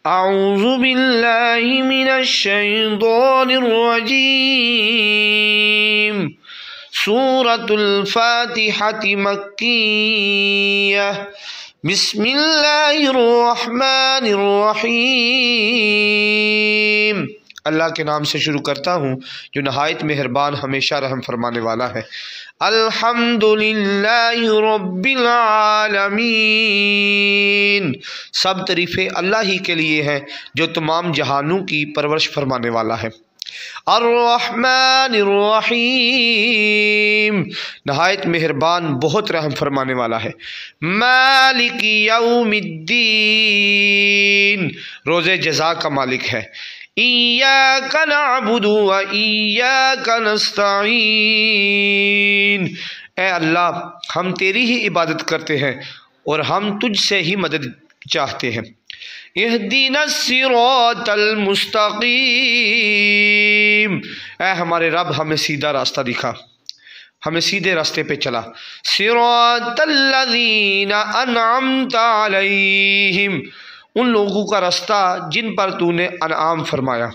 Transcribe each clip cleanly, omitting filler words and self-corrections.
اعوذ باللہ من الشیطان الرجیم سورة الفاتحة مکیہ بسم اللہ الرحمن الرحیم۔ اللہ کے نام سے شروع کرتا ہوں جو نہایت مہربان ہمیشہ رحم فرمانے والا ہے۔ الحمدللہ رب العالمین، سب تعریفیں اللہ ہی کے لیے ہیں جو تمام جہانوں کی پرورش فرمانے والا ہے۔ الرحمن الرحیم، نہایت مہربان بہت رحم فرمانے والا ہے۔ مالک یوم الدین، روز جزا کا مالک ہے۔ ایاک نعبد و ایاک نستعین، اے اللہ ہم تیری ہی عبادت کرتے ہیں اور ہم تجھ سے ہی مدد چاہتے ہیں۔ اہدنا الصراط المستقیم، اے ہمارے رب ہمیں سیدھا راستہ دکھا، ہمیں سیدھے راستے پہ چلا۔ صراط الذین انعمت علیہم، ان لوگوں کا راستہ جن پر تو نے انعام فرمایا۔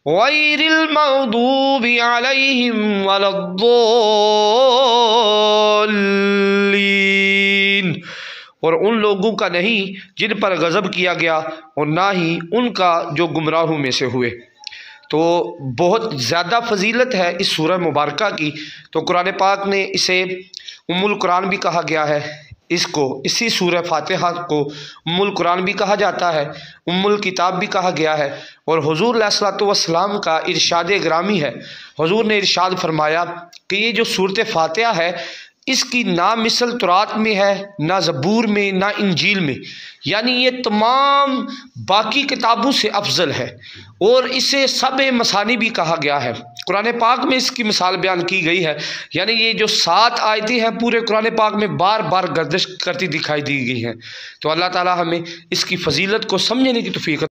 غیر المغضوب علیہم ولا الضالین، اور ان لوگوں کا نہیں جن پر غضب کیا گیا اور نہ ہی ان کا جو گمراہوں میں سے ہوئے۔ تو بہت زیادہ فضیلت ہے اس سورہ مبارکہ کی، تو قرآن پاک نے اسے ام القرآن بھی کہا گیا ہے، اسی سورہ فاتحہ کو ام القرآن بھی کہا جاتا ہے، ام الکتاب بھی کہا گیا ہے۔ اور حضور علیہ الصلوۃ والسلام کا ارشاد گرامی ہے، حضور نے ارشاد فرمایا کہ یہ جو سورۃ فاتحہ ہے اس کی نہ مثل تورات میں ہے، نہ زبور میں، نہ انجیل میں، یعنی یہ تمام باقی کتابوں سے افضل ہے، اور اسے سب مثانی بھی کہا گیا ہے۔ قرآن پاک میں اس کی مثال بیان کی گئی ہے، یعنی یہ جو 7 آیتیں ہیں پورے قرآن پاک میں بار بار گردش کرتی دکھائی دی گئی ہیں۔ تو اللہ تعالی ہمیں اس کی فضیلت کو سمجھنے کی توفیق